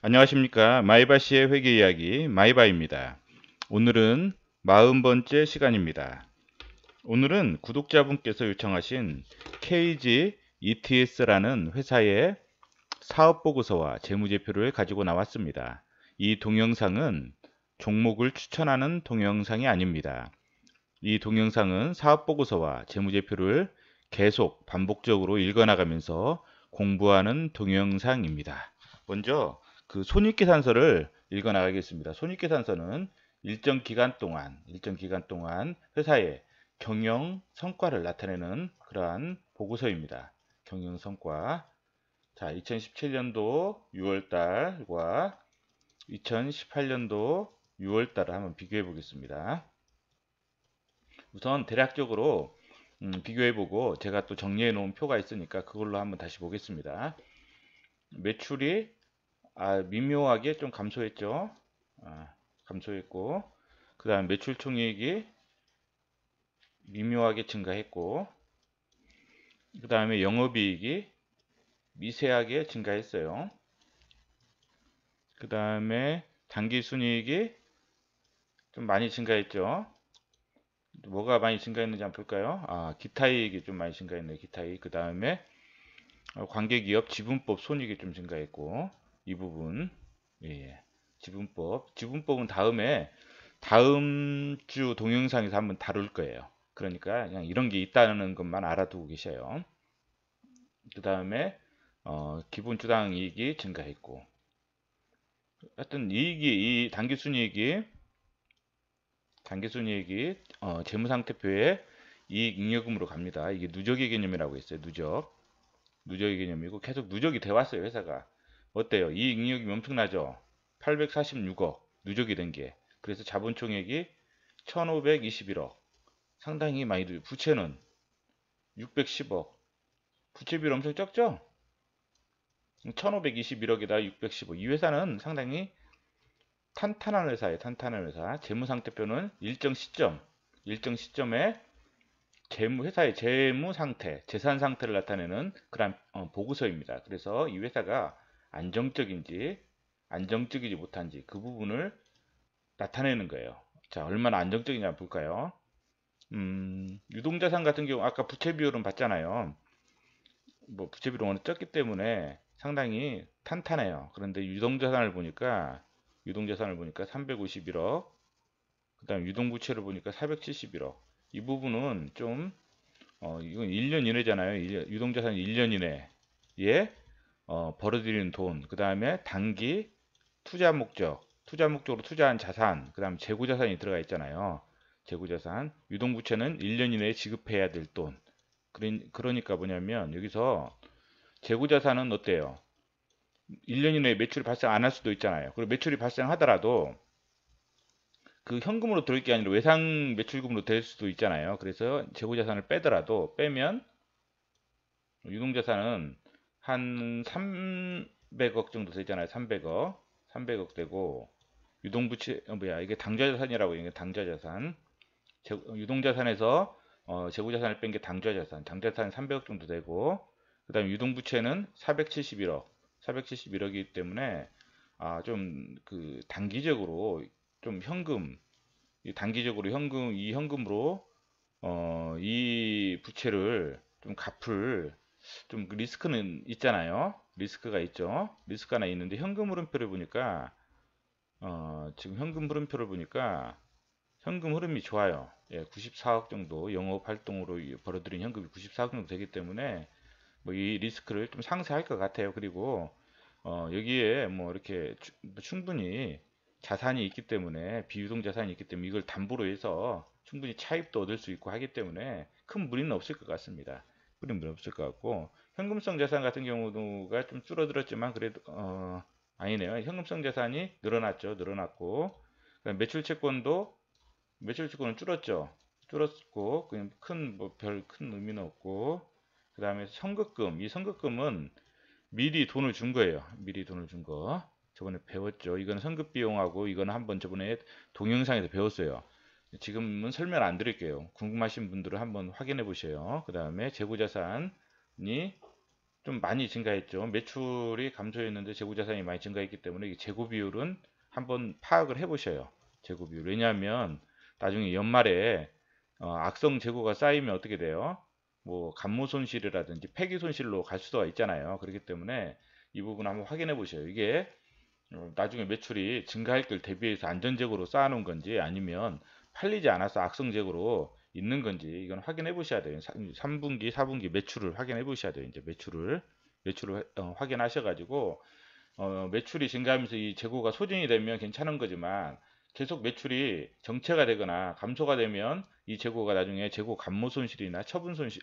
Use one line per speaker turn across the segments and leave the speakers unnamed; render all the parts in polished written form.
안녕하십니까. 마이바시의 회계 이야기 마이바입니다. 오늘은 40번째 시간입니다. 오늘은 구독자분께서 요청하신 KG ETS라는 회사의 사업보고서와 재무제표를 가지고 나왔습니다. 이 동영상은 종목을 추천하는 동영상이 아닙니다. 이 동영상은 사업보고서와 재무제표를 계속 반복적으로 읽어나가면서 공부하는 동영상입니다. 먼저 그 손익계산서를 읽어 나가겠습니다. 손익계산서는 일정 기간 동안 회사의 경영 성과를 나타내는 그러한 보고서입니다. 경영 성과. 자, 2017년도 6월달과 2018년도 6월달을 한번 비교해 보겠습니다. 우선 대략적으로 비교해 보고 제가 또 정리해 놓은 표가 있으니까 그걸로 한번 다시 보겠습니다. 매출이 미묘하게 좀 감소했죠. 감소했고, 그 다음 매출 총액이 미묘하게 증가했고, 그 다음에 영업이익이 미세하게 증가했어요. 그 다음에 당기순이익이 좀 많이 증가했죠. 뭐가 많이 증가했는지 한번 볼까요? 기타이익이 좀 많이 증가했네요. 기타이익. 그 다음에 관계기업 지분법 손익이 좀 증가했고, 이 부분. 예. 지분법은 다음 주 동영상에서 한번 다룰 거예요. 그러니까 그냥 이런 게 있다는 것만 알아두고 계셔요. 그 다음에 기본 주당 이익이 증가했고, 하여튼 이 당기순이익이 재무상태표에 이익 잉여금으로 갑니다. 이게 누적의 개념이라고 했어요. 누적의 개념이고 계속 누적이 돼 왔어요. 회사가. 어때요? 이익 잉여금이 엄청나죠? 846억 누적이 된 게. 그래서 자본총액이 1521억. 상당히 많이 들어요. 부채는 610억. 부채비율 엄청 적죠? 1521억에다 610억. 이 회사는 상당히 탄탄한 회사예요. 탄탄한 회사. 재무상태표는 일정 시점에 회사의 재무 상태, 재산 상태를 나타내는 그런 보고서입니다. 그래서 이 회사가 안정적이지 못한지 그 부분을 나타내는 거예요. 자, 얼마나 안정적이냐 볼까요? 유동자산 같은 경우 아까 부채 비율은 봤잖아요. 뭐 부채 비율은 워낙 적기 때문에 상당히 탄탄해요. 그런데 유동자산을 보니까 351억, 그다음 유동부채를 보니까 471억. 이 부분은 좀 이건 1년 이내잖아요. 유동자산 1년 이내에 벌어들이는 돈, 그 다음에 단기 투자 목적으로 투자한 자산, 그 다음 재고자산이 들어가 있잖아요. 재고자산, 유동부채는 1년 이내에 지급해야 될 돈. 그러니까 뭐냐면 여기서 재고자산은 어때요? 1년 이내에 매출이 발생 안 할 수도 있잖아요. 그리고 매출이 발생하더라도 그 현금으로 들어올 게 아니라 외상 매출금으로 될 수도 있잖아요. 그래서 재고자산을 빼면 유동자산은 한 300억 정도 되잖아요. 300억 되고, 유동부채 이게 당좌자산이라고. 이게 당좌자산. 유동자산에서 재고자산을 뺀 게 당좌자산. 당좌자산 300억 정도 되고, 그 다음에 유동부채는 471억이기 때문에 좀 그 단기적으로 좀 이 현금으로 이 부채를 좀 갚을 좀 리스크는 있잖아요. 리스크가 있죠. 리스크가 하나 있는데 현금 흐름표를 보니까 지금 현금 흐름이 좋아요. 예, 94억 정도 영업 활동으로 벌어들인 현금이 94억 정도 되기 때문에 뭐 이 리스크를 좀 상쇄할 것 같아요. 그리고 여기에 뭐 이렇게 충분히 자산이 있기 때문에, 비유동 자산이 있기 때문에 이걸 담보로 해서 충분히 차입도 얻을 수 있고 하기 때문에 큰 무리는 없을 것 같습니다. 무리는 없을 것 같고, 현금성 자산 같은 경우가 좀 줄어들었지만 그래도 아니네요. 현금성 자산이 늘어났고, 그다음 매출 채권은 줄었고 그냥 별 큰 의미는 없고, 그 다음에 이 선급금은 미리 돈을 준 거예요. 미리 돈을 준 거. 저번에 배웠죠. 이건 선급 비용하고 이거는 한번 저번에 동영상에서 배웠어요. 지금은 설명 안 드릴게요. 궁금하신 분들은 한번 확인해 보세요. 그 다음에 재고자산이 좀 많이 증가했죠. 매출이 감소했는데 재고 자산이 많이 증가했기 때문에 이 재고 비율은 한번 파악을 해 보셔요. 재고 비율. 왜냐하면 나중에 연말에 악성 재고가 쌓이면 어떻게 돼요? 뭐 감모 손실이라든지 폐기 손실로 갈 수가 있잖아요. 그렇기 때문에 이 부분 한번 확인해 보셔요. 이게 나중에 매출이 증가할 걸 대비해서 안전재고로 쌓아놓은 건지 아니면 팔리지 않아서 악성재고로 있는 건지 이건 확인해 보셔야 돼요. 3분기, 4분기 매출을 확인해 보셔야 돼요. 이제 매출을 확인하셔가지고 매출이 증가하면서 이 재고가 소진이 되면 괜찮은 거지만 계속 매출이 정체가 되거나 감소가 되면 이 재고가 나중에 재고 감모 손실이나 처분 손실,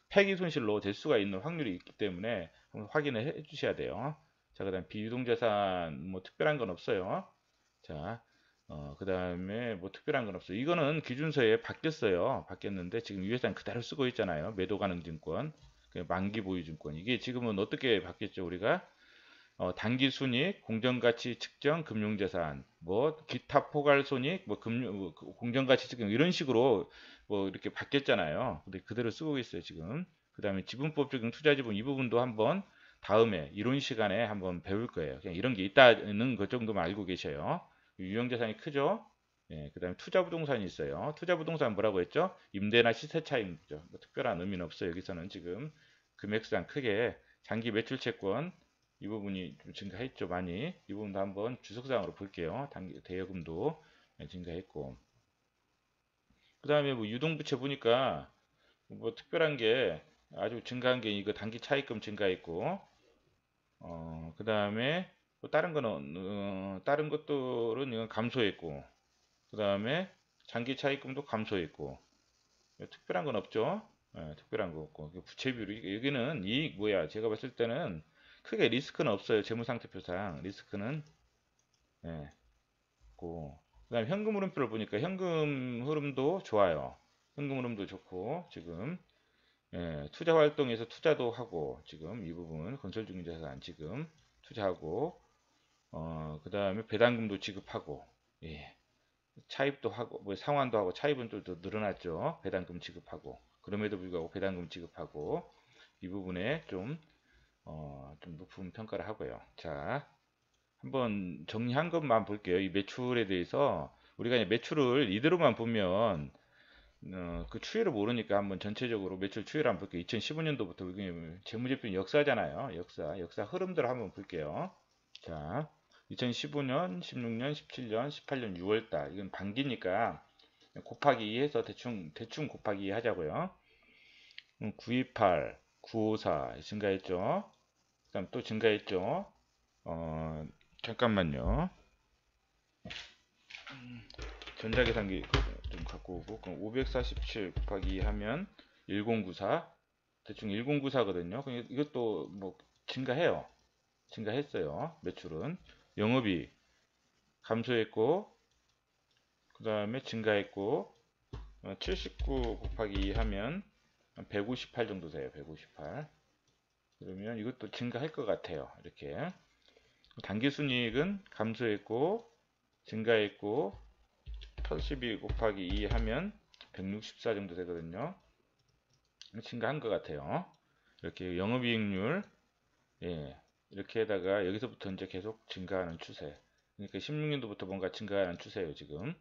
폐기 손실로 될 수가 있는 확률이 있기 때문에 한번 확인을 해 주셔야 돼요. 자, 그다음 비유동자산 뭐 특별한 건 없어요. 자, 그다음에 뭐 특별한 건 없어요. 이거는 기준서에 바뀌었어요. 바뀌었는데 지금 이 회사는 그대로 쓰고 있잖아요. 매도 가능 증권, 만기 보유 증권. 이게 지금은 어떻게 바뀌었죠? 우리가 단기 순이익, 공정가치 측정, 금융자산, 뭐 기타 포괄 손익, 뭐 공정가치 측정 이런 식으로 뭐 이렇게 바뀌었잖아요. 근데 그대로 쓰고 있어요 지금. 그다음에 지분법적인 투자지분 이 부분도 한번 다음에 이론 시간에 한번 배울 거예요. 그냥 이런 게 있다는 것 정도만 알고 계셔요. 유형자산이 크죠. 예, 그다음에 투자부동산이 있어요. 투자부동산 뭐라고 했죠? 임대나 시세 차익이죠. 뭐 특별한 의미는 없어요. 여기서는 지금 금액상 크게 장기 매출 채권 이 부분이 좀 증가했죠, 많이. 이 부분도 한번 주석상으로 볼게요. 대여금도 증가했고. 그 다음에 뭐 유동부채 보니까 뭐 특별한 게 아주 증가한 게 이거 단기 차입금 증가했고, 그 다음에 또 다른 거는, 다른 것들은 이건 감소했고, 그 다음에 장기 차입금도 감소했고, 특별한 건 없죠. 특별한 거 없고. 부채 비율이, 여기는 제가 봤을 때는 크게 리스크는 없어요. 재무상태표상 리스크는 있고 그다음에 현금 흐름표를 보니까 현금 흐름도 좋아요. 현금 흐름도 좋고 지금 투자 활동에서 투자도 하고 지금 이 부분 건설 중인 자산 지금 투자하고 그다음에 배당금도 지급하고 차입도 하고 뭐 상환도 하고 차입은 또 늘어났죠. 배당금 지급하고 그럼에도 불구하고 배당금 지급하고 이 부분에 좀 높은 평가를 하고요. 자, 한번 정리한 것만 볼게요. 이 매출에 대해서 우리가 이제 매출을 이대로만 보면 그 추이를 모르니까 한번 전체적으로 매출 추이를 한번 볼게요. 2015년도부터 재무제표 역사잖아요. 역사 흐름들을 한번 볼게요. 자, 2015년, 16년, 17년, 18년 6월달 이건 반기니까 곱하기 2 해서 대충 곱하기 2 하자고요. 928, 954 증가했죠. 그다음 또 증가했죠. 잠깐만요. 전자계산기 좀 갖고 오고 그럼 547 곱하기 2 하면 1094 대충 1094거든요. 이것도 뭐 증가해요. 증가했어요. 매출은 영업이 감소했고 그 다음에 증가했고 79 곱하기 2 하면 158 정도 돼요. 158 그러면 이것도 증가할 것 같아요. 이렇게 단기순이익은 감소했고 증가했고 82 곱하기 2 하면 164 정도 되거든요. 증가한 것 같아요. 이렇게 영업이익률 이렇게에다가 여기서부터 이제 계속 증가하는 추세. 그러니까 16년도부터 뭔가 증가하는 추세예요. 지금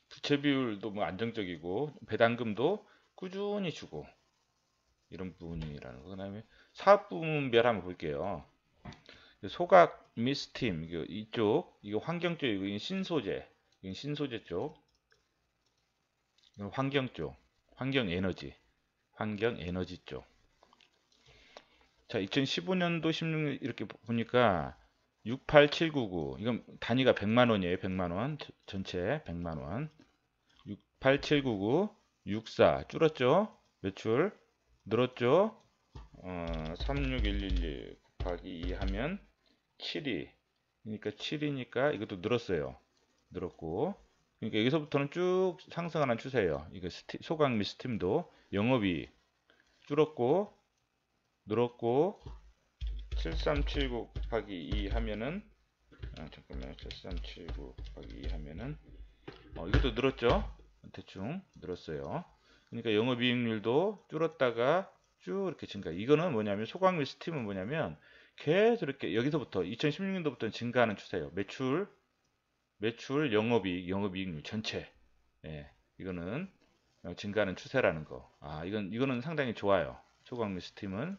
부채 비율도 뭐 안정적이고 배당금도 꾸준히 주고 이런 부분이라는 거. 그다음에 사업 부문별 한번 볼게요. 소각 및 스팀 이쪽 이거 환경 쪽 이거 신소재 쪽 이건 환경 쪽 환경 에너지 쪽. 자 2015년도 16년 이렇게 보니까 68799 이건 단위가 100만 원이에요. 100만 원 전체 100만 원 68799 64 줄었죠. 매출 늘었죠. 36111 곱하기 2 하면 7이 그러니까 7이니까 이것도 늘었어요. 늘었고 그러니까 여기서부터는 쭉 상승하는 추세예요. 이거 소각 및 스팀도 영업이 줄었고 늘었고 7379 곱하기 2 하면은 잠깐만요. 7379 곱하기 2 하면은 이것도 늘었죠. 대충 늘었어요. 그러니까 영업이익률도 줄었다가 쭉 이렇게 증가. 이거는 뭐냐면 소각 및 스팀은 뭐냐면 계속 이렇게 여기서부터 2016년도부터 증가하는 추세예요. 매출, 영업이익률 전체. 예, 이거는 증가하는 추세라는 거. 아, 이거는 상당히 좋아요. 소각 및 스팀은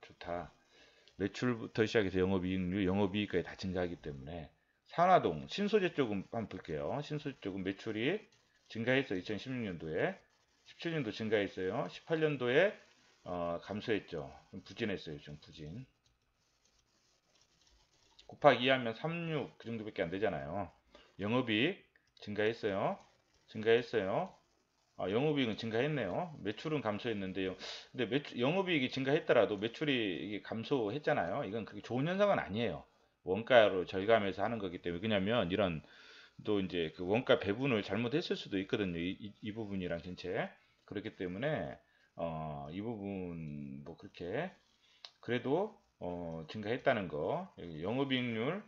좋다. 매출부터 시작해서 영업이익률, 영업이익까지 다 증가하기 때문에 산화동, 신소재 쪽은 한번 볼게요. 신소재 쪽은 매출이 증가했어요. 2016년도에. 17년도 증가했어요. 18년도에 감소했죠. 좀 부진했어요. 좀 부진. 곱하기 2 하면 36 그 정도밖에 안 되잖아요. 영업이익 증가했어요. 증가했어요. 영업이익은 증가했네요. 매출은 감소했는데요. 근데 영업이익이 증가했더라도 매출이 이게 감소했잖아요. 이건 그렇게 좋은 현상은 아니에요. 원가로 절감해서 하는 거기 때문에. 왜냐면 이런 또 이제 그 원가 배분을 잘못했을 수도 있거든요. 이 부분이랑 전체. 그렇기 때문에 이 부분 뭐 그렇게 그래도 증가했다는 거. 여기 영업이익률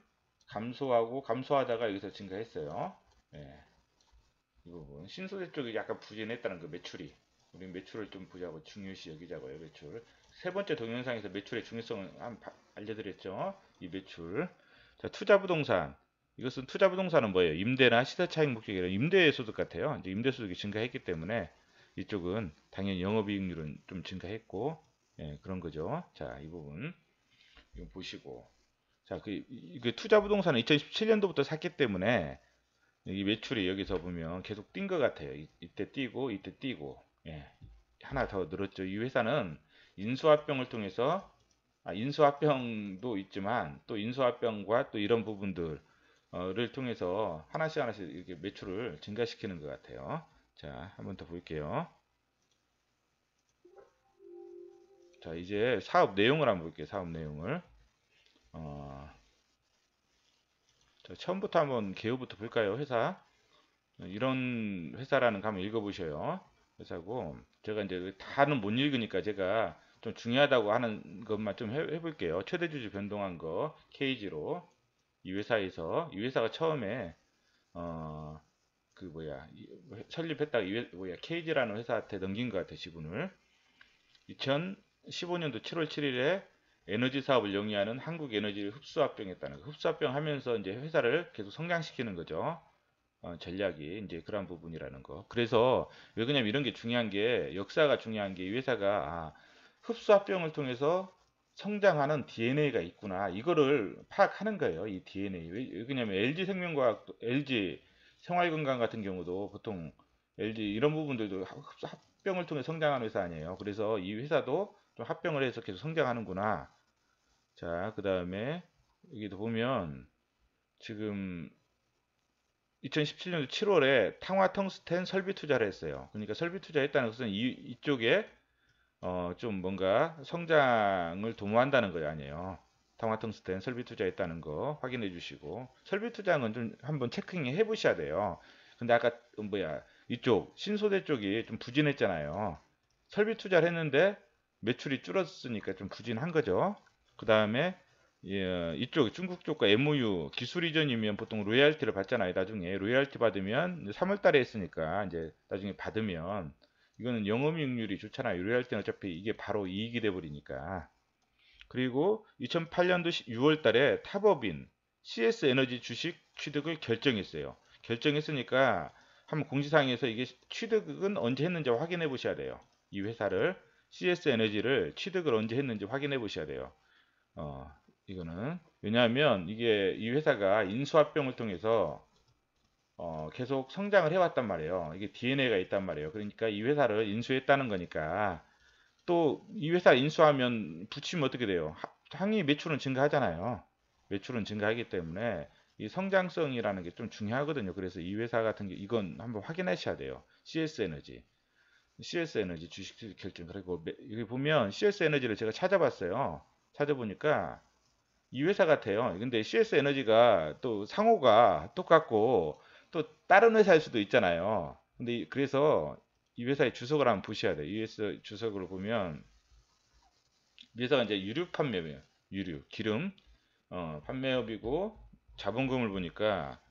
감소하다가 여기서 증가했어요. 예. 이 부분 신소재 쪽이 약간 부진했다는 거 매출이 우리 매출을 좀 보자고 중요시 여기자고요. 매출 세 번째 동영상에서 매출의 중요성을 알려드렸죠. 이 매출. 자, 투자부동산. 이것은 투자부동산은 뭐예요? 임대나 시세차익 목적이라 임대 소득 같아요. 이제 임대 소득이 증가했기 때문에 이쪽은 당연히 영업이익률은 좀 증가했고 그런 거죠. 자, 이 부분 이거 보시고 자, 그 투자부동산은 2017년도부터 샀기 때문에 이 매출이 여기서 보면 계속 뛴 것 같아요. 이때 뛰고 이때 뛰고 하나 더 늘었죠. 이 회사는 인수합병을 통해서 인수합병도 있지만 또 인수합병과 또 이런 부분들을 통해서 하나씩 이렇게 매출을 증가시키는 것 같아요. 자, 한번 더 볼게요. 자, 이제 사업 내용을 한번 볼게요. 사업 내용을. 자, 처음부터 한번 개요부터 볼까요? 회사. 이런 회사라는 거 한번 읽어보셔요. 회사고 제가 이제 다는 못 읽으니까 제가 좀 중요하다고 하는 것만 좀 해볼게요. 최대 주주 변동한 거 KG로 이 회사가 처음에 그 뭐야 설립했다가 KG라는 회사한테 넘긴 것 같아 지분을 2015년도 7월 7일에 에너지 사업을 영위하는 한국에너지를 흡수합병했다는 거. 흡수합병 하면서 이제 회사를 계속 성장시키는 거죠. 전략이 이제 그런 부분이라는 거. 그래서 왜 그러냐면 이런 게 중요한 게 역사가 중요한 게 이 회사가 흡수합병을 통해서 성장하는 DNA가 있구나. 이거를 파악하는 거예요. 이 DNA. 왜 그러냐면 LG 생명과학, LG 생활건강 같은 경우도 보통 LG 이런 부분들도 합병을 통해 성장하는 회사 아니에요. 그래서 이 회사도 좀 합병을 해서 계속 성장하는구나. 자, 그 다음에 여기도 보면 지금 2017년도 7월에 탕화 텅스텐 설비 투자를 했어요. 그러니까 설비 투자했다는 것은 이쪽에 좀 뭔가 성장을 도모한다는 거 아니에요. 탕화 텅스텐 설비 투자했다는 거 확인해 주시고 설비 투자는 좀 한번 체크해 보셔야 돼요. 근데 아까 이쪽 신소재 쪽이 좀 부진했잖아요. 설비 투자를 했는데 매출이 줄었으니까 좀 부진한 거죠. 그 다음에 이쪽 중국 쪽과 MOU 기술 이전이면 보통 로열티를 받잖아요. 나중에 로열티 받으면 3월 달에 했으니까 이제 나중에 받으면 이거는 영업이익률이 좋잖아요. 로열티는 어차피 이게 바로 이익이 돼 버리니까. 그리고 2008년도 6월 달에 탑업인 CS 에너지 주식 취득을 결정했어요. 결정했으니까 한번 공지사항에서 이게 취득은 언제 했는지 확인해 보셔야 돼요. 이 회사를 CS 에너지를 취득을 언제 했는지 확인해 보셔야 돼요. 이거는 왜냐하면 이게 이 회사가 인수합병을 통해서 계속 성장을 해왔단 말이에요. 이게 DNA가 있단 말이에요. 그러니까 이 회사를 인수했다는 거니까 또 이 회사 인수하면 붙이면 어떻게 돼요? 당연히 매출은 증가하잖아요. 매출은 증가하기 때문에 이 성장성이라는 게 좀 중요하거든요. 그래서 이 회사 같은 게 이건 한번 확인하셔야 돼요. CS 에너지 주식 결정. 그리고 여기 보면 CS 에너지를 제가 찾아봤어요. 찾아보니까 이 회사 같아요. 근데 CS 에너지가 또 상호가 똑같고 또 다른 회사일 수도 있잖아요. 근데 그래서 이 회사의 주석을 한번 보셔야 돼요. 이 회사 주석을 보면 이 회사가 이제 유류 판매예요. 유류, 기름 판매업이고 자본금을 보니까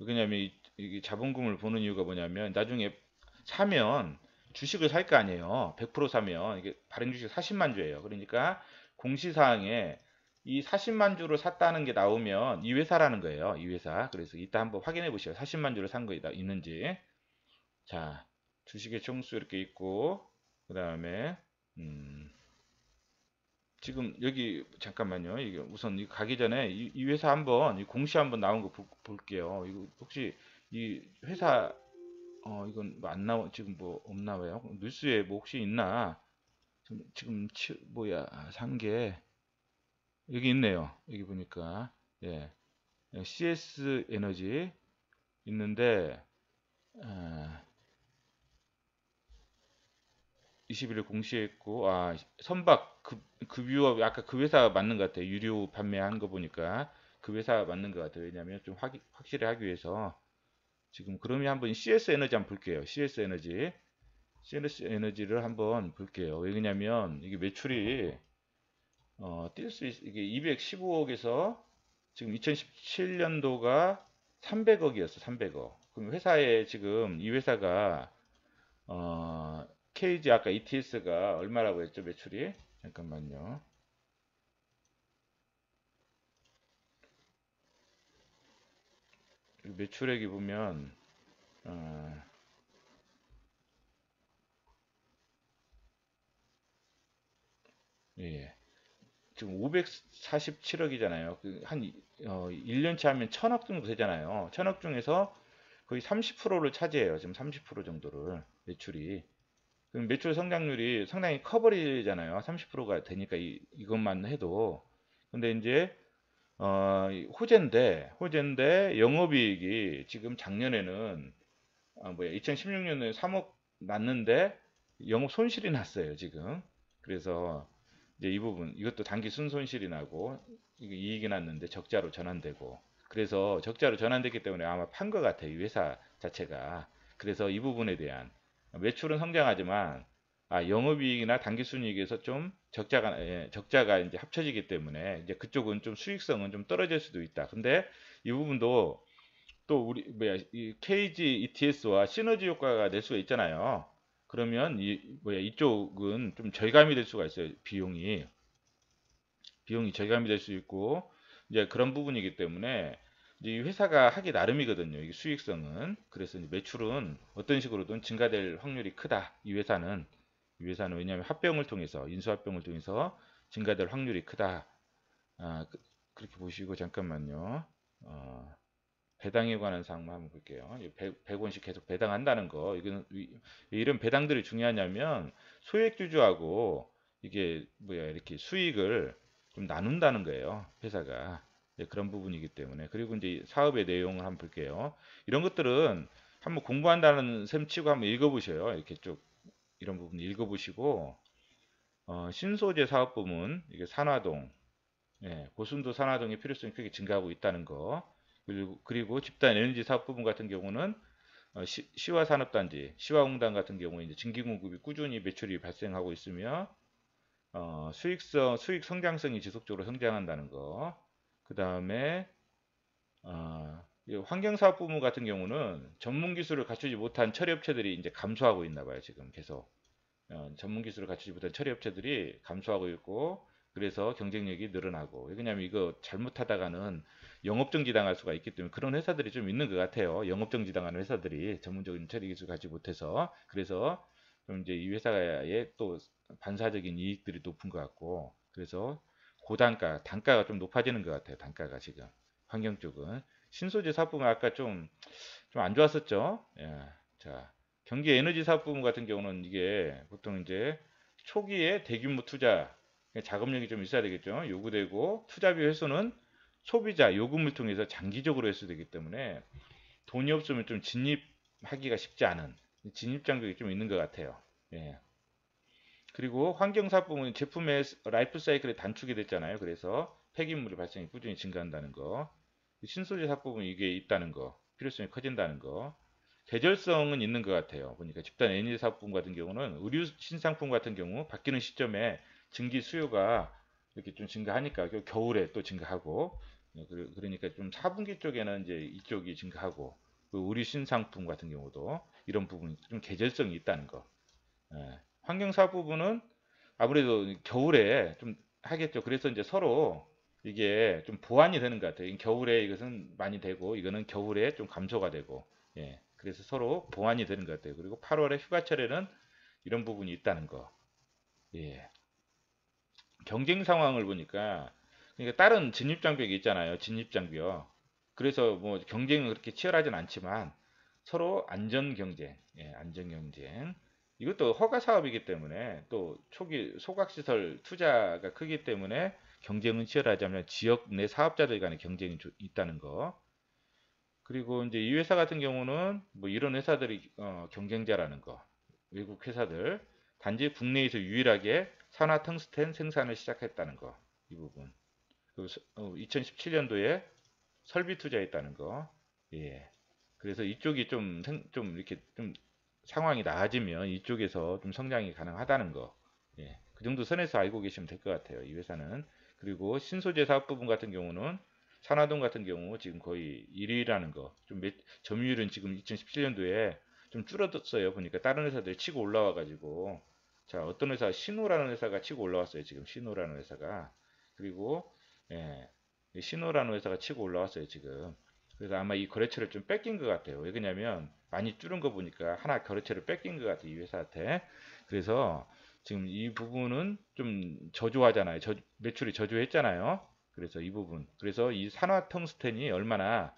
왜냐면 이 자본금을 보는 이유가 뭐냐면 나중에 사면 주식을 살 거 아니에요. 100% 사면 이게 발행 주식 40만 주예요. 그러니까 공시사항에 이 40만 주를 샀다는 게 나오면 이 회사라는 거예요. 이 회사. 그래서 이따 한번 확인해 보시죠. 40만 주를 산 거 있는지. 자, 주식의 총수 이렇게 있고 그다음에 지금 여기 잠깐만요. 이게 우선 이 가기 전에 이 회사 한번 이 공시 한번 나온 거 볼게요. 이거 혹시 이 회사 이건 뭐 안 나오 지금 뭐 없나 봐요. 뉴스에 뭐 혹시 있나? 지금 뭐야 산 게 여기 있네요. 여기 보니까 예, CS 에너지 있는데 아, 21일 공시했고 선박 급유업 아까 그 회사 맞는 것 같아요. 유료 판매한 거 보니까 그 회사 맞는 것 같아요. 왜냐하면 좀 확실히 하기 위해서 지금 그러면 한번 CS 에너지 한번 볼게요. CS 에너지를 한번 볼게요. 왜냐면 이게 매출이 이게 215억에서 지금 2017년도가 300억이었어. 300억. 그럼 회사에 지금 이 회사가 KG 아까 ETS가 얼마라고 했죠? 매출이? 잠깐만요. 매출액이 보면 어, 예. 지금 547억이잖아요. 한 1년치 하면 1000억 정도 되잖아요. 1000억 중에서 거의 30%를 차지해요. 지금 30% 정도를 매출이. 그럼 매출 성장률이 상당히 커버리잖아요. 30%가 되니까 이것만 해도. 근데 이제 호재인데 영업이익이 지금 작년에는 뭐야 2016년에 3억 났는데 영업 손실이 났어요 지금. 그래서 이제 이 부분 이것도 단기 순손실이 나고 이게 이익이 났는데 적자로 전환되고 그래서 적자로 전환됐기 때문에 아마 판 것 같아요 이 회사 자체가. 그래서 이 부분에 대한 매출은 성장하지만 영업이익이나 단기순이익에서 좀 적자가 이제 합쳐지기 때문에 이제 그쪽은 좀 수익성은 좀 떨어질 수도 있다. 근데 이 부분도 또 우리 뭐야 이 KG ETS와 시너지 효과가 낼 수가 있잖아요. 그러면 이 뭐야 이쪽은 좀 절감이 될 수가 있어요. 비용이 절감이 될 수 있고 이제 그런 부분이기 때문에 이제 이 회사가 하기 나름이거든요. 이 수익성은. 그래서 이제 매출은 어떤 식으로든 증가될 확률이 크다. 이 회사는 왜냐하면 합병을 통해서 인수합병을 통해서 증가될 확률이 크다. 그렇게 보시고 잠깐만요. 어, 배당에 관한 사항만 한번 볼게요. 100원씩 계속 배당한다는 거. 이건 이런 배당들이 중요하냐면 소액주주하고 이게 뭐야 이렇게 수익을 좀 나눈다는 거예요. 회사가. 그런 부분이기 때문에. 그리고 이제 사업의 내용을 한번 볼게요. 이런 것들은 한번 공부한다는 셈 치고 한번 읽어보셔요. 이렇게 쭉 이런 부분 읽어보시고 신소재 사업 부문 이게 산화동 고순도 산화동의 필요성이 크게 증가하고 있다는 거. 그리고 집단 에너지 사업 부분 같은 경우는 시와 산업단지, 시와공단 같은 경우에 이제 증기 공급이 꾸준히 매출이 발생하고 있으며 수익 성장성이 지속적으로 성장한다는 거. 그 다음에 이 환경사업 부문 같은 경우는 전문 기술을 갖추지 못한 처리업체들이 이제 감소하고 있나 봐요. 지금 계속 전문 기술을 갖추지 못한 처리업체들이 감소하고 있고 그래서 경쟁력이 늘어나고 왜냐하면 이거 잘못하다가는 영업정지 당할 수가 있기 때문에 그런 회사들이 좀 있는 것 같아요. 영업정지 당하는 회사들이 전문적인 처리 기술 갖지 못해서 그래서 좀 이제 이 회사의 또 반사적인 이익들이 높은 것 같고 그래서 단가가 좀 높아지는 것 같아요. 단가가 지금 환경 쪽은 신소재 사업부는 아까 좀 안 좋았었죠. 예. 자, 경기 에너지 사업 부분 같은 경우는 이게 보통 이제 초기에 대규모 투자, 자금력이 좀 있어야 되겠죠. 요구되고 투자비 회수는 소비자 요금을 통해서 장기적으로 회수되기 때문에 돈이 없으면 좀 진입하기가 쉽지 않은 진입 장벽이 좀 있는 것 같아요. 예. 그리고 환경사업 부분 제품의 라이프 사이클이 단축이 됐잖아요. 그래서 폐기물의 발생이 꾸준히 증가한다는 거. 신소재 사업 부분 이게 있다는 거, 필요성이 커진다는 거. 계절성은 있는 것 같아요. 보니까 집단 에너지 사업품 같은 경우는 의류 신상품 같은 경우 바뀌는 시점에 증기 수요가 이렇게 좀 증가하니까 겨울에 또 증가하고 그러니까 좀 4분기 쪽에는 이제 이쪽이 증가하고 그 의류 신상품 같은 경우도 이런 부분이 좀 계절성이 있다는 거. 환경사업 부분은 아무래도 겨울에 좀 하겠죠. 그래서 이제 서로 이게 좀 보완이 되는 것 같아요. 겨울에 이것은 많이 되고 이거는 겨울에 좀 감소가 되고 그래서 서로 보완이 되는 것 같아요. 그리고 8월에 휴가철에는 이런 부분이 있다는 거. 예. 경쟁 상황을 보니까 그러니까 다른 진입 장벽이 있잖아요. 진입 장벽. 그래서 뭐 경쟁은 그렇게 치열하진 않지만 서로 안전 경쟁, 안전 경쟁. 이것도 허가 사업이기 때문에 또 초기 소각 시설 투자가 크기 때문에 경쟁은 치열하자면 지역 내 사업자들 간의 경쟁이 있다는 거. 그리고 이제 이 회사 같은 경우는 뭐 이런 회사들이 경쟁자라는 거. 외국 회사들 단지 국내에서 유일하게 산화 텅스텐 생산을 시작했다는 거. 이 부분. 2017년도에 설비 투자했다는 거. 예. 그래서 이쪽이 좀 이렇게 좀 상황이 나아지면 이쪽에서 좀 성장이 가능하다는 거. 예. 그 정도 선에서 알고 계시면 될 것 같아요. 이 회사는. 그리고 신소재 사업 부분 같은 경우는 산화동 같은 경우 지금 거의 1위라는 거. 점유율은 지금 2017년도에 좀 줄어들었어요. 보니까 다른 회사들 치고 올라와 가지고 자, 어떤 회사 신호라는 회사가 치고 올라왔어요. 지금 신호라는 회사가. 그리고 예. 신호라는 회사가 치고 올라왔어요. 지금. 그래서 아마 이 거래처를 좀 뺏긴 것 같아요. 왜 그러냐면 많이 줄은 거 보니까 하나 거래처를 뺏긴 것 같아요. 이 회사한테. 그래서 지금 이 부분은 좀 저조하잖아요. 매출이 저조했잖아요. 그래서 이 부분. 그래서 이 산화 텅스텐이 얼마나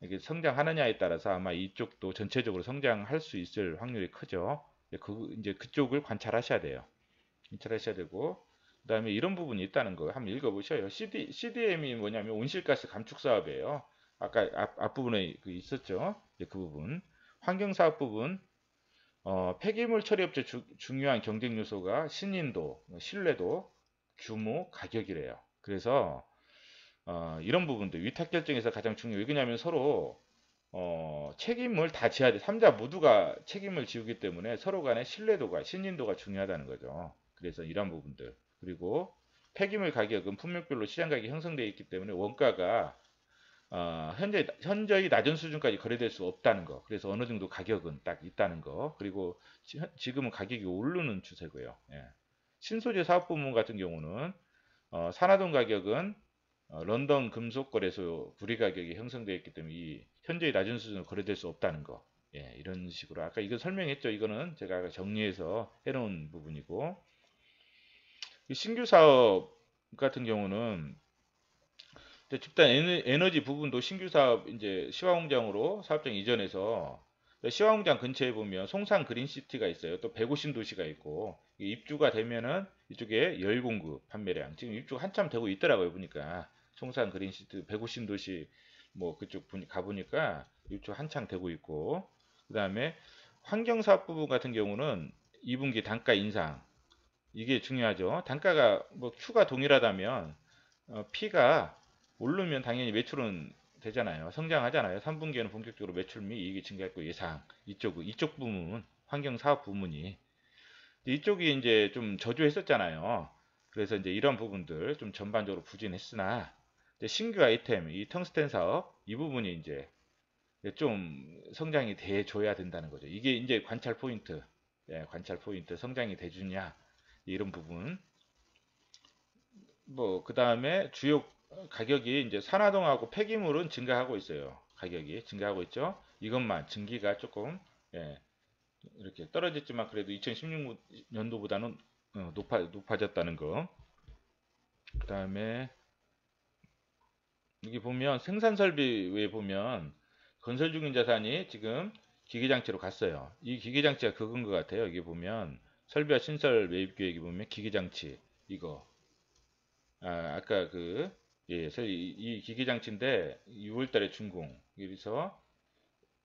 이게 성장하느냐에 따라서 아마 이쪽도 전체적으로 성장할 수 있을 확률이 크죠. 이제 그쪽을 관찰하셔야 돼요. 관찰하셔야 되고, 그다음에 이런 부분이 있다는 거 한번 읽어보셔요. CDM이 뭐냐면 온실가스 감축 사업이에요. 아까 앞부분에 있었죠. 그 부분. 환경사업 부분, 폐기물 처리업체 중요한 경쟁 요소가 신인도, 신뢰도, 규모, 가격이래요. 그래서 이런 부분들 위탁 결정에서 가장 중요해요. 왜냐하면 서로 책임을 다 져야 돼. 3자 모두가 책임을 지우기 때문에 서로 간의 신뢰도가, 신인도가 중요하다는 거죠. 그래서 이런 부분들. 그리고 폐기물 가격은 품목별로 시장 가격이 형성되어 있기 때문에 원가가 현저히 낮은 수준까지 거래될 수 없다는 거. 그래서 어느 정도 가격은 딱 있다는 거. 그리고 지금은 가격이 오르는 추세고요. 예. 신소재 사업 부문 같은 경우는 산화동 가격은 런던 금속거래소 구리 가격이 형성되어 있기 때문에 이 현저히 낮은 수준으로 거래될 수 없다는 거. 예, 이런 식으로 아까 이거 설명했죠. 이거는 제가 아까 정리해서 해놓은 부분이고 신규 사업 같은 경우는 집단 에너지 부분도 신규 사업 이제 시화공장으로 사업장 이전해서 시화공장 근처에 보면 송산 그린시티가 있어요. 또 150 도시가 있고 입주가 되면은 이쪽에 열 공급 판매량 지금 입주가 한참 되고 있더라고요. 보니까 송산 그린시티 150 도시 뭐 그쪽 가보니까 입주 한창 되고 있고 그다음에 환경사업 부분 같은 경우는 2분기 단가 인상 이게 중요하죠. 단가가 뭐 Q가 동일하다면 P가 오르면 당연히 매출은 되잖아요. 성장하잖아요. 3분기에는 본격적으로 매출 및 이익이 증가할 거 예상. 이쪽 부문, 환경 사업 부문이 이쪽이 이제 좀 저조했었잖아요. 그래서 이제 이런 부분들 좀 전반적으로 부진했으나 이제 신규 아이템, 이 텅스텐 사업 이 부분이 이제 좀 성장이 돼 줘야 된다는 거죠. 이게 이제 관찰 포인트, 관찰 포인트 성장이 돼주냐 이런 부분. 뭐 그 다음에 주요 가격이 이제 산화동하고 폐기물은 증가하고 있어요. 가격이 증가하고 있죠. 이것만 증기가 조금 이렇게 떨어졌지만 그래도 2016년도보다는 높아졌다는 거. 그 다음에 여기 보면 생산 설비에 보면 건설 중인 자산이 지금 기계장치로 갔어요. 이 기계장치가 그건 것 같아요. 여기 보면 설비와 신설 매입 계획이 보면 기계장치 이거 아까 이 기계장치인데 6월달에 준공. 그래서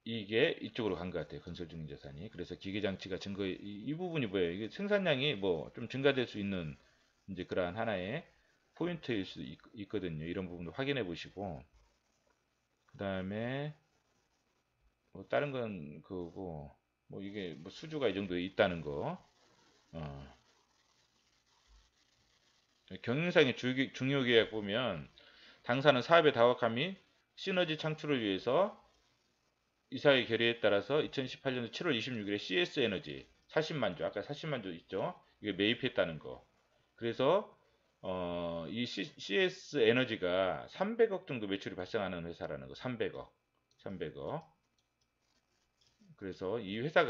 이게 이쪽으로 간 것 같아요. 건설 중인 자산이. 그래서 기계장치가 이 부분이 뭐예요? 이게 생산량이 뭐 좀 증가될 수 있는 이제 그러한 하나의 포인트일 수 있거든요. 이런 부분도 확인해 보시고. 그 다음에 뭐 다른 건 그거고 뭐 이게 뭐 수주가 이 정도 있다는 거. 어, 경영상의 중요 계약 보면 당사는 사업의 다각화 및 시너지 창출을 위해서 이사회 결의에 따라서 2018년 7월 26일에 CS 에너지 40만 주, 아까 40만 주 있죠? 이게 매입했다는 거. 그래서 이 CS 에너지가 300억 정도 매출이 발생하는 회사라는 거. 300억. 300억. 그래서 이 회사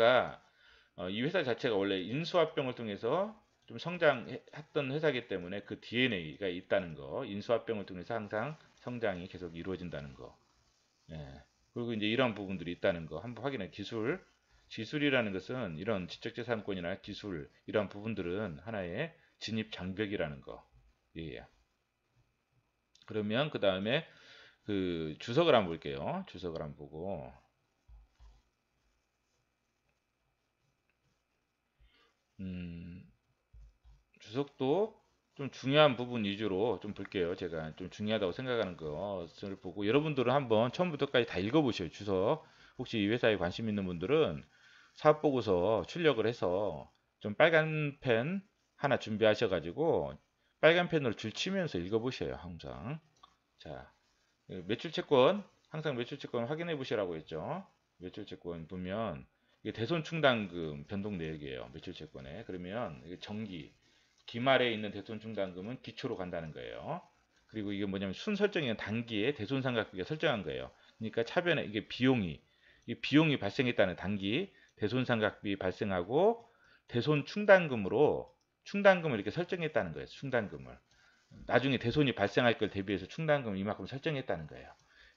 자체가 원래 인수합병을 통해서 좀 성장했던 회사이기 때문에 그 DNA가 있다는 거. 인수합병을 통해서 항상 성장이 계속 이루어진다는 거. 예. 그리고 이제 이런 부분들이 있다는 거 한번 확인해. 기술이라는 것은 이런 지적재산권이나 기술 이런 부분들은 하나의 진입 장벽이라는 거. 예. 그러면 그 다음에 그 주석을 한번 볼게요. 주석을 한번 보고 음, 주석도 좀 중요한 부분 위주로 좀 볼게요. 제가 좀 중요하다고 생각하는 것을 보고 여러분들은 한번 처음부터까지 다 읽어보셔요. 주석. 혹시 이 회사에 관심 있는 분들은 사업 보고서 출력을 해서 좀 빨간 펜 하나 준비하셔가지고 빨간 펜으로 줄 치면서 읽어보셔요. 항상. 자, 매출 채권 항상 매출 채권 확인해 보시라고 했죠. 매출 채권 보면 이게 대손 충당금 변동 내역이에요. 매출 채권에. 그러면 이게 정기 기말에 있는 대손 충당금은 기초로 간다는 거예요. 그리고 이게 뭐냐면 순 설정이는 단기에 대손 상각비가 설정한 거예요. 그러니까 차변에 이게 비용이 발생했다는 단기 대손 상각비 발생하고 대손 충당금을 이렇게 설정했다는 거예요. 충당금을. 나중에 대손이 발생할 걸 대비해서 충당금을 이만큼 설정했다는 거예요.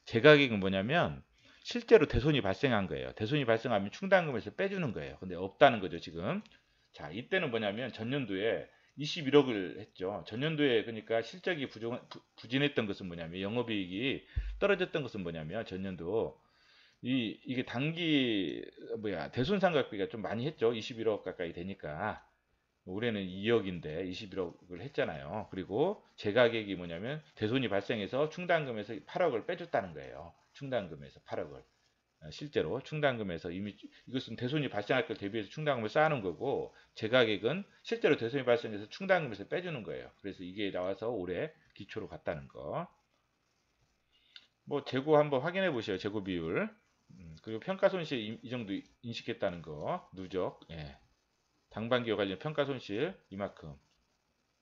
재가격은 뭐냐면 실제로 대손이 발생한 거예요. 대손이 발생하면 충당금에서 빼주는 거예요. 근데 없다는 거죠, 지금. 자, 이때는 뭐냐면 전년도에 21억을 했죠. 전년도에 그러니까 실적이 부진했던 것은 뭐냐면 영업이익이 떨어졌던 것은 뭐냐면 전년도 이게 단기 대손 상각비가 좀 많이 했죠. 21억 가까이 되니까 올해는 2억인데 21억을 했잖아요. 그리고 재가격이 뭐냐면 대손이 발생해서 충당금에서 8억을 빼줬다는 거예요. 충당금에서 8억을. 실제로 충당금에서 이미 이것은 대손이 발생할 걸 대비해서 충당금을 쌓아놓은 거고 재가격은 실제로 대손이 발생해서 충당금에서 빼주는 거예요. 그래서 이게 나와서 올해 기초로 갔다는 거. 뭐 재고 한번 확인해 보세요. 재고 비율. 그리고 평가 손실 이 정도 인식했다는 거. 누적. 예. 당반기와 관련 평가 손실 이만큼.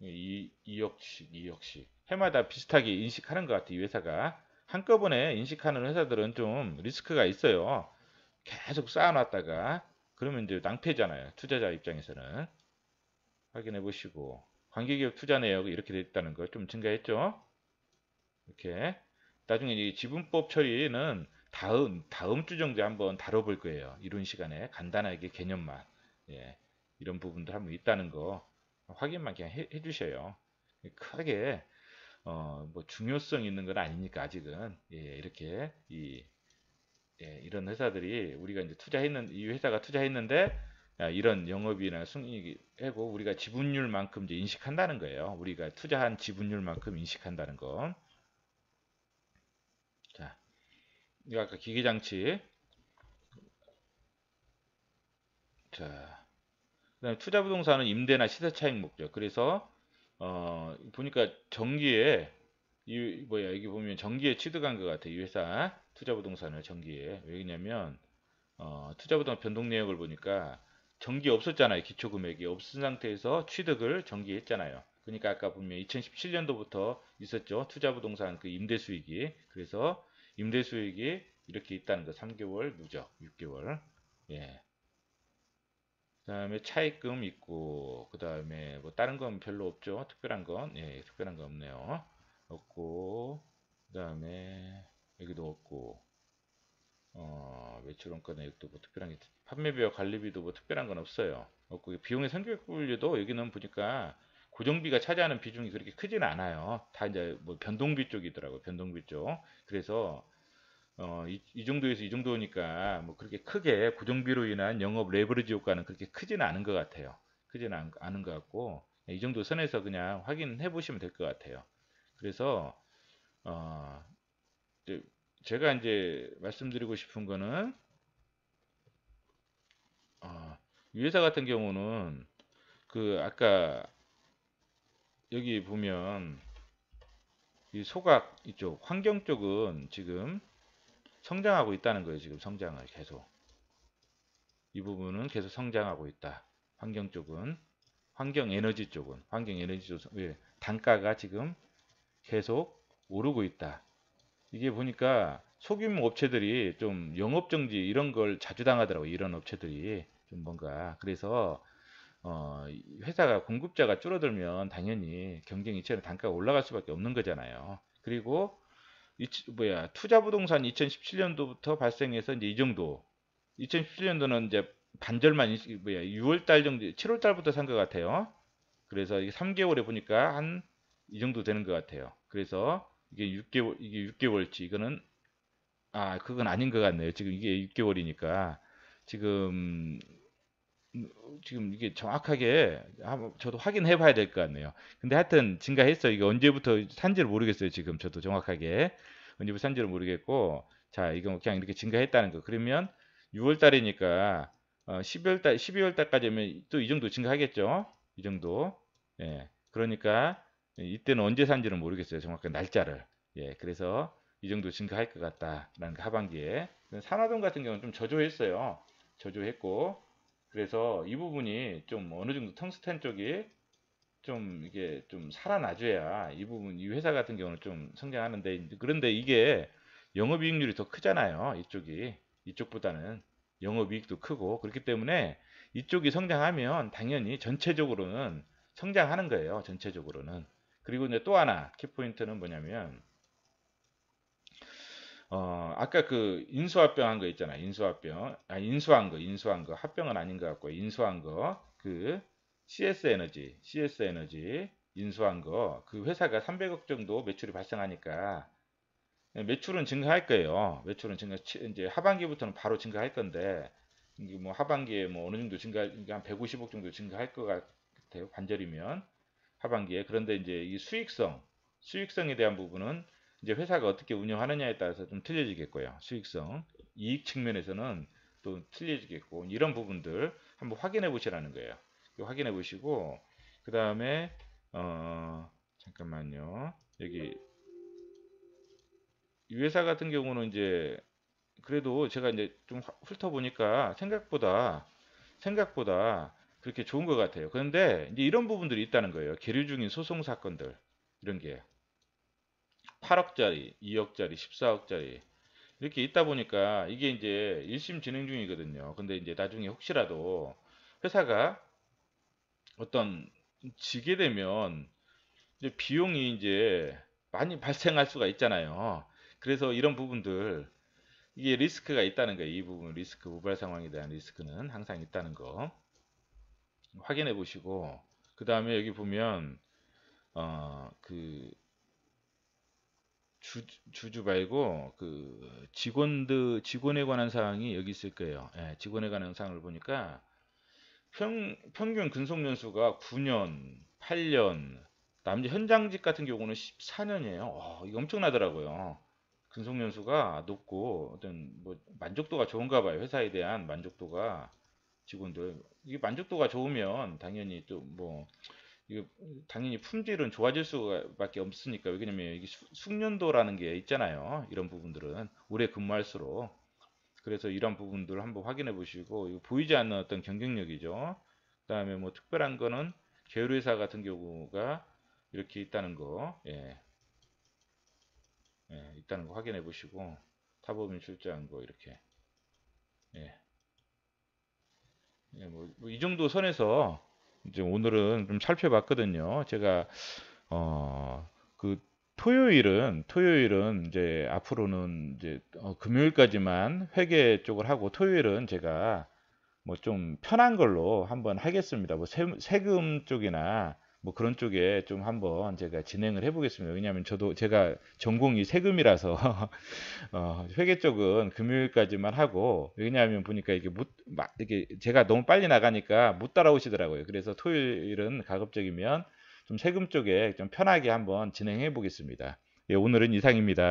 2억씩 해마다 비슷하게 인식하는 것 같아요. 이 회사가. 한꺼번에 인식하는 회사들은 좀 리스크가 있어요. 계속 쌓아놨다가 그러면 이제 낭패잖아요. 투자자 입장에서는. 확인해 보시고 관계기업 투자 내역이 이렇게 돼 있다는 거 좀 증가했죠. 이렇게 나중에 이 지분법 처리는 다음 주 정도에 한번 다뤄볼 거예요. 이런 시간에 간단하게 개념만 이런 부분들 한번 있다는 거 확인만 그냥 해주셔요. 크게 뭐 중요성 있는 건 아니니까 아직은 이렇게 이런 회사들이 우리가 이제 이 회사가 투자했는데 이런 영업이나 순이익이 하고 우리가 지분율만큼 이제 인식한다는 거예요. 우리가 투자한 지분율만큼 인식한다는 거. 자, 이거 아까 기계장치. 자, 그다음에 투자 부동산은 임대나 시세 차익 목적. 그래서 보니까 전기에 여기 보면 전기에 취득한 것 같아. 이 회사 투자 부동산을 전기에. 왜냐면 투자 부동산 변동 내역을 보니까 전기 없었잖아요. 기초 금액이 없은 상태에서 취득을 전기에 했잖아요. 그러니까 아까 보면 2017년도부터 있었죠. 투자 부동산 그 임대 수익이. 그래서 임대 수익이 이렇게 있다는 거. 3개월 누적 6개월. 예. 그다음에 차입금 있고 그다음에 뭐 다른 건 별로 없죠. 특별한 건 특별한 건 없네요. 없고 그다음에 여기도 없고 매출원가 내역도 뭐 특별한 게 판매비와 관리비도 뭐 특별한 건 없어요. 없고 비용의 선격분류도 여기는 보니까 고정비가 차지하는 비중이 그렇게 크지는 않아요. 다 이제 뭐 변동비 쪽이더라고요. 변동비 쪽. 그래서 이 정도에서 이 정도니까 뭐 그렇게 크게 고정비로 인한 영업 레버리지 효과는 그렇게 크지는 않은 것 같아요. 크지는 않은 것 같고 이 정도 선에서 그냥 확인해 보시면 될 것 같아요. 그래서 어, 이제 제가 이제 말씀드리고 싶은 거는 이 회사 같은 경우는 그 아까 여기 보면 이 소각 이쪽 환경 쪽은 지금 성장하고 있다는 거예요. 지금 성장을 계속 이 부분은 계속 성장하고 있다. 환경 쪽은, 환경 에너지 쪽은, 환경 에너지 쪽, 예, 단가가 지금 계속 오르고 있다. 이게 보니까 소규모 업체들이 좀 영업정지 이런 걸 자주 당하더라고요. 이런 업체들이 좀 뭔가. 그래서 회사가 공급자가 줄어들면 당연히 경쟁이 치열해 단가가 올라갈 수밖에 없는 거잖아요. 그리고 투자 부동산 2017년도부터 발생해서 이제 이 정도. 2017년도는 이제 반절만 6월 달 정도, 7월 달부터 산 것 같아요. 그래서 이게 3개월에 보니까 한 이 정도 되는 것 같아요. 그래서 이게 6개월치 이거는 그건 아닌 것 같네요. 지금 이게 6개월이니까 지금 지금 이게 정확하게 한번 저도 확인해 봐야 될 것 같네요. 근데 하여튼 증가했어요. 이게 언제부터 산지를 모르겠어요. 지금 저도 정확하게 언제부터 산지를 모르겠고, 자 이거 그냥 이렇게 증가했다는 거. 그러면 6월 달이니까 12월 달 12월 달까지면 또 이 정도 증가하겠죠. 이 정도. 예. 그러니까 이때는 언제 산지는 모르겠어요. 정확한 날짜를. 예. 그래서 이 정도 증가할 것 같다라는 거 하반기에. 산화동 같은 경우는 좀 저조했어요. 저조했고, 그래서 이 부분이 좀 어느 정도 텅스텐 쪽이 좀 이게 좀 살아나줘야 이 부분, 이 회사 같은 경우는 좀 성장하는데, 그런데 이게 영업이익률이 더 크잖아요. 이쪽보다는 영업이익도 크고, 그렇기 때문에 이쪽이 성장하면 당연히 전체적으로는 성장하는 거예요. 전체적으로는. 그리고 이제 또 하나 키포인트는 뭐냐면, 아까 그 인수합병 한 거 있잖아. 인수한 거. 합병은 아닌 것 같고, 인수한 거. 그 CS 에너지 인수한 거. 그 회사가 300억 정도 매출이 발생하니까 매출은 증가할 거예요. 매출은 이제 하반기부터는 바로 증가할 건데, 이게 뭐 하반기에 뭐 어느 정도 한 150억 정도 증가할 것 같아요. 반절이면 하반기에. 그런데 이제 이 수익성에 대한 부분은 이제 회사가 어떻게 운영하느냐에 따라서 좀 틀려지겠고요. 이익 측면에서는 또 틀려지겠고, 이런 부분들 한번 확인해 보시라는 거예요. 확인해 보시고, 그 다음에 잠깐만요. 여기 이 회사 같은 경우는 이제 그래도 제가 이제 좀 훑어보니까 생각보다 그렇게 좋은 것 같아요. 그런데 이제 이런 부분들이 있다는 거예요. 계류 중인 소송 사건들, 이런 게 8억짜리, 2억짜리, 14억짜리 이렇게 있다 보니까 이게 이제 1심 진행 중이거든요. 근데 이제 나중에 혹시라도 회사가 어떤 지게 되면 이제 비용이 이제 많이 발생할 수가 있잖아요. 그래서 이런 부분들, 이게 리스크가 있다는 거예요. 이 부분 리스크, 우발 상황에 대한 리스크는 항상 있다는 거 확인해 보시고, 그 다음에 여기 보면 그 주주 말고 그 직원에 관한 사항이 여기 있을 거예요. 예, 직원에 관한 사항을 보니까 평균 근속 연수가 9년, 8년, 남자 현장직 같은 경우는 14년이에요. 이거 엄청나더라고요. 근속 연수가 높고 어떤 뭐 만족도가 좋은가 봐요. 회사에 대한 만족도가, 직원들 이게 만족도가 좋으면 당연히 또 뭐 이거 당연히 품질은 좋아질 수밖에 없으니까. 왜냐면 이게 숙련도라는 게 있잖아요. 이런 부분들은 오래 근무할수록. 그래서 이런 부분들 한번 확인해 보시고, 이거 보이지 않는 어떤 경쟁력이죠. 그다음에 뭐 특별한 거는 계열회사 같은 경우가 이렇게 있다는 거, 있다는 거 확인해 보시고, 타법인 출자한 거 이렇게, 예, 뭐 이 정도 선에서 이제 오늘은 좀 살펴봤거든요. 제가 그 토요일은 이제 앞으로는 이제 금요일까지만 회계 쪽을 하고, 토요일은 제가 뭐 좀 편한 걸로 한번 하겠습니다. 뭐 세금 쪽이나 뭐 그런 쪽에 좀 한번 제가 진행을 해보겠습니다. 왜냐하면 제가 전공이 세금이라서 회계 쪽은 금요일까지만 하고, 왜냐하면 보니까 이게 제가 너무 빨리 나가니까 못 따라오시더라고요. 그래서 토요일은 가급적이면 좀 세금 쪽에 좀 편하게 한번 진행해 보겠습니다. 예, 오늘은 이상입니다.